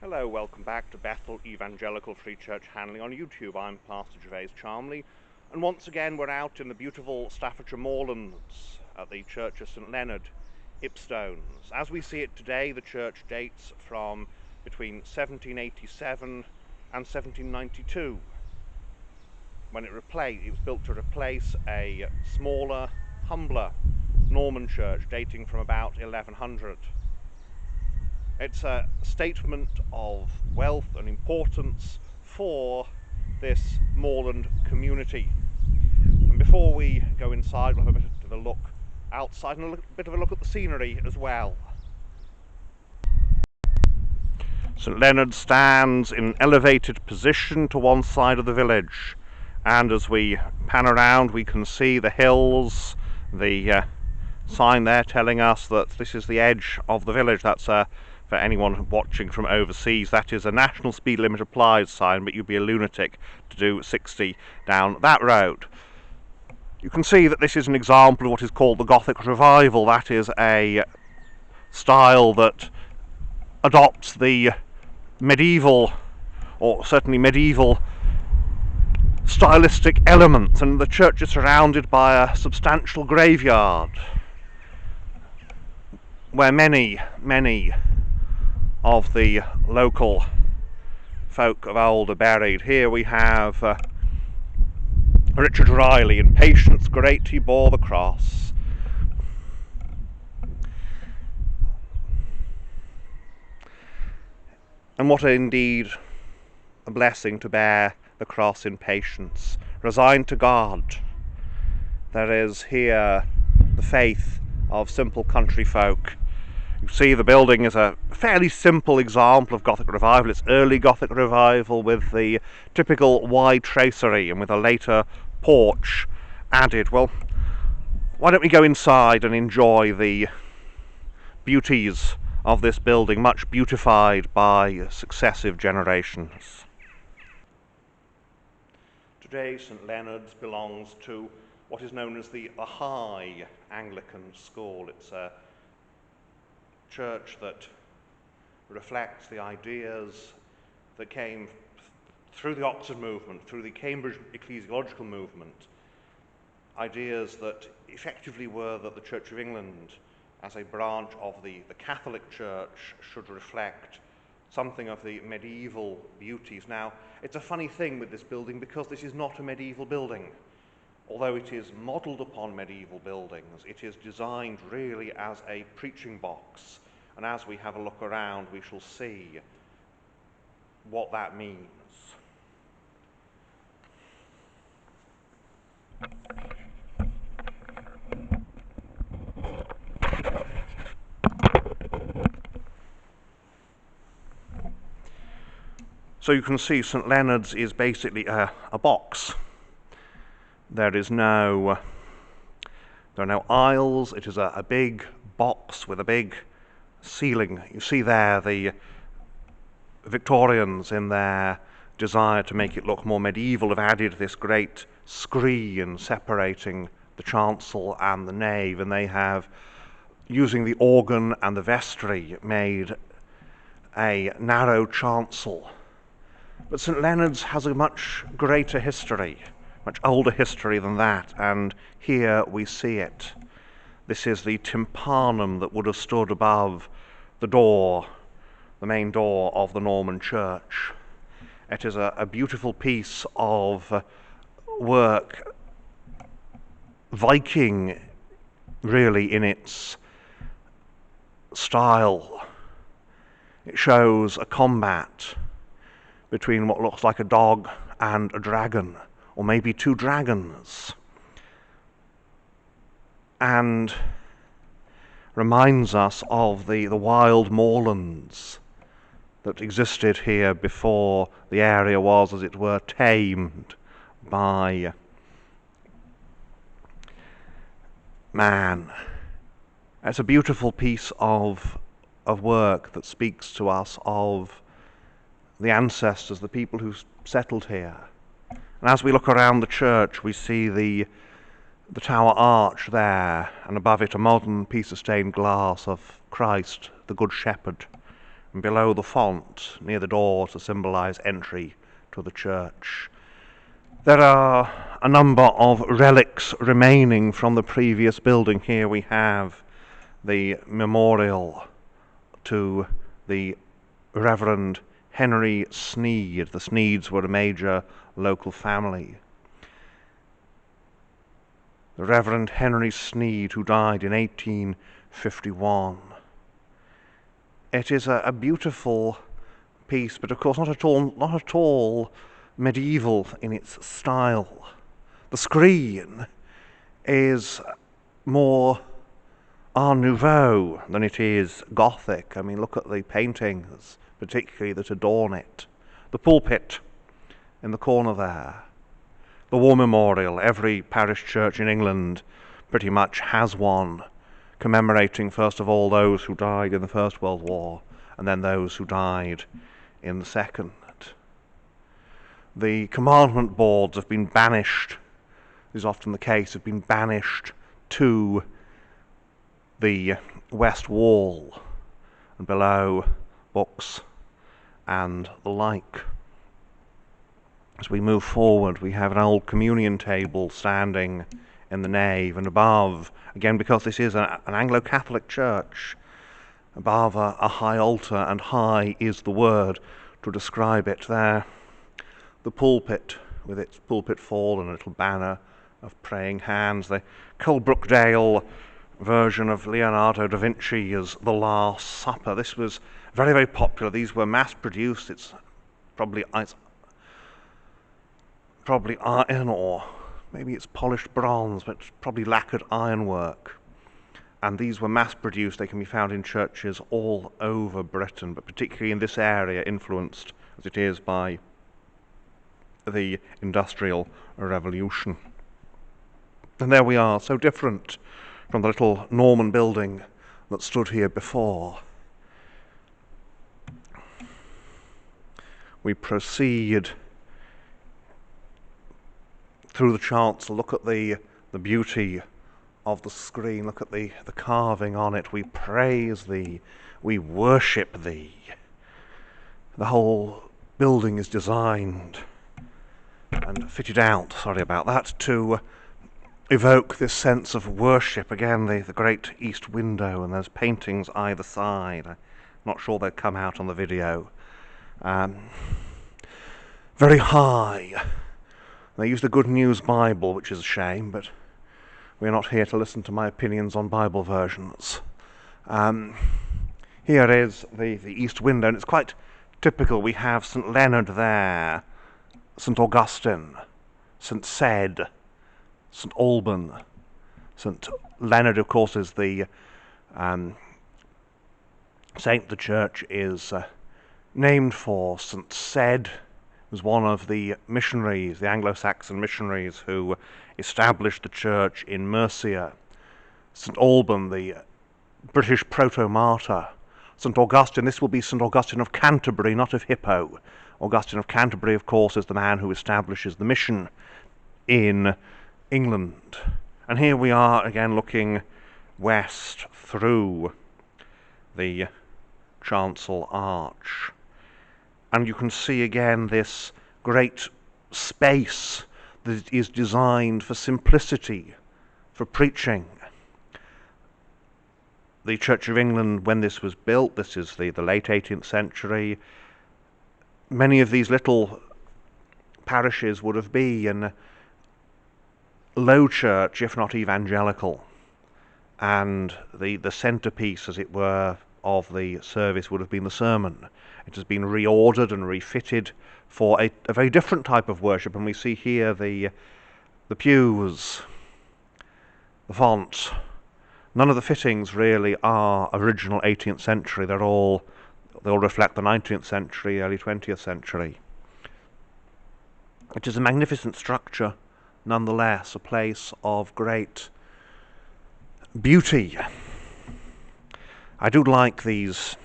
Hello, welcome back to Bethel Evangelical Free Church Hanley on YouTube. I'm Pastor Gervais Charmley, and once again we're out in the beautiful Staffordshire Moorlands at the Church of St Leonard, Ipstones. As we see it today, the church dates from between 1787 and 1792, when it was built to replace a smaller, humbler Norman church dating from about 1100. It's a statement of wealth and importance for this moorland community. And before we go inside, we'll have a bit of a look outside and a bit of a look at the scenery as well. St Leonard stands in an elevated position to one side of the village, and as we pan around we can see the hills, the sign there telling us that this is the edge of the village. That's for anyone watching from overseas, that is a national speed limit applies sign, but you'd be a lunatic to do 60 down that road. You can see that this is an example of what is called the Gothic Revival. That is a style that adopts the medieval, or certainly medieval, stylistic elements, and the church is surrounded by a substantial graveyard where many of the local folk of old are buried. Here we have Richard Riley, "In patience great he bore the cross." And what indeed a blessing to bear the cross in patience, resigned to God. There is here the faith of simple country folk. You see the building is a fairly simple example of Gothic Revival. It's early Gothic Revival with the typical wide tracery and with a later porch added. Well, why don't we go inside and enjoy the beauties of this building, much beautified by successive generations. Today St Leonard's belongs to what is known as the High Anglican School. It's a church that reflects the ideas that came through the Oxford movement, through the Cambridge ecclesiological movement, ideas that effectively were that the Church of England, as a branch of the Catholic Church, should reflect something of the medieval beauties. Now, it's a funny thing with this building because this is not a medieval building. Although it is modelled upon medieval buildings, it is designed really as a preaching box. And as we have a look around, we shall see what that means. So you can see St Leonard's is basically a box. There are no aisles. It is a big box with a big ceiling. You see there the Victorians, in their desire to make it look more medieval, have added this great screen separating the chancel and the nave, and they have, using the organ and the vestry, made a narrow chancel. But St Leonard's has a much greater history, much older history than that, and here we see it. This is the tympanum that would have stood above the door, the main door of the Norman church. It is a beautiful piece of work, Viking really in its style. It shows a combat between what looks like a dog and a dragon, or maybe two dragons, and reminds us of the wild moorlands that existed here before the area was, as it were, tamed by man. It's a beautiful piece of work that speaks to us of the ancestors, the people who settled here. And as we look around the church, we see the tower arch there, and above it a modern piece of stained glass of Christ, the Good Shepherd, and below the font, near the door to symbolise entry to the church. There are a number of relics remaining from the previous building. Here we have the memorial to the Reverend Henry Sneed. The Sneeds were a major local family. The Reverend Henry Sneed, who died in 1851. It is a beautiful piece, but of course not at all medieval in its style. The screen is more Art Nouveau than it is Gothic. I mean, look at the paintings, particularly that adorn it. The pulpit in the corner there. The War Memorial. Every parish church in England pretty much has one, commemorating first of all those who died in the First World War, and then those who died in the Second. The commandment boards have been banished, this is often the case, have been banished to the west wall, and below books and the like. As we move forward, we have an old communion table standing in the nave, and above, again because this is an Anglo-Catholic church, above a high altar, and high is the word to describe it there. The pulpit, with its pulpit fall and a little banner of praying hands. The Coalbrookdale version of Leonardo da Vinci's The Last Supper. This was very, very popular. These were mass-produced. It's probably iron, or maybe it's polished bronze, but probably lacquered ironwork. And these were mass-produced. They can be found in churches all over Britain, but particularly in this area, influenced as it is by the Industrial Revolution. And there we are, so different from the little Norman building that stood here before. We proceed through the chancel. Look at the beauty of the screen. Look at the carving on it. We praise thee. We worship thee. The whole building is designed and fitted out, sorry about that, to evoke this sense of worship. Again, the great east window, and there's paintings either side. I'm not sure they'll come out on the video. Very high. They use the Good News Bible, which is a shame, but we're not here to listen to my opinions on Bible versions. Here is the east window, and it's quite typical. We have St. Leonard there, St. Augustine, St. Ced, St. Alban. St. Leonard, of course, is the saint the church is named for. St. Ced was one of the missionaries, the Anglo-Saxon missionaries, who established the church in Mercia. St. Alban, the British proto-martyr. St. Augustine, this will be St. Augustine of Canterbury, not of Hippo. Augustine of Canterbury, of course, is the man who establishes the mission in England. And here we are again looking west through the chancel arch. And you can see again this great space that is designed for simplicity, for preaching. The Church of England, when this was built, this is the late 18th century, many of these little parishes would have been low church, if not evangelical, and the centrepiece, as it were, of the service would have been the sermon. It has been reordered and refitted for a very different type of worship, and we see here the pews, the font. None of the fittings really are original 18th century. They all reflect the 19th century, early 20th century. It is a magnificent structure, nonetheless, a place of great beauty. I do like these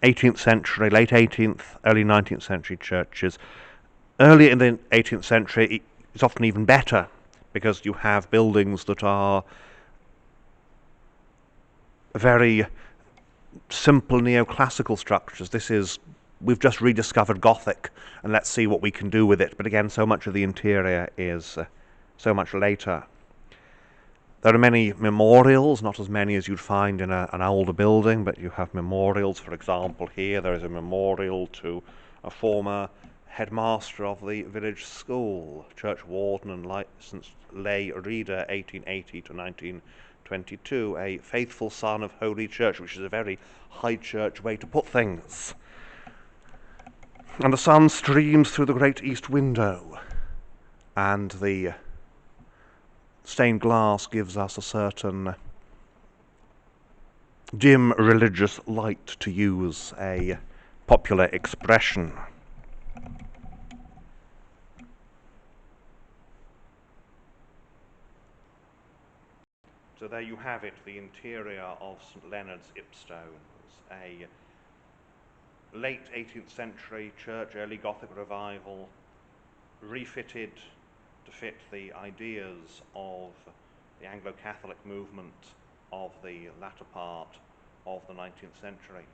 18th century, late 18th, early 19th century churches. Early in the 18th century, it's often even better, because you have buildings that are very simple neoclassical structures. We've just rediscovered Gothic, and let's see what we can do with it. But again, so much of the interior is so much later. There are many memorials, not as many as you'd find in an older building, but you have memorials. For example, here there is a memorial to a former headmaster of the village school, church warden and licensed lay reader, 1880 to 1922, a faithful son of Holy Church, which is a very high church way to put things. And the sun streams through the great east window, and the stained glass gives us a certain dim religious light, to use a popular expression. So there you have it, the interior of St Leonard's, Ipstones, a late 18th century church, early Gothic revival, refitted to fit the ideas of the Anglo-Catholic movement of the latter part of the 19th century.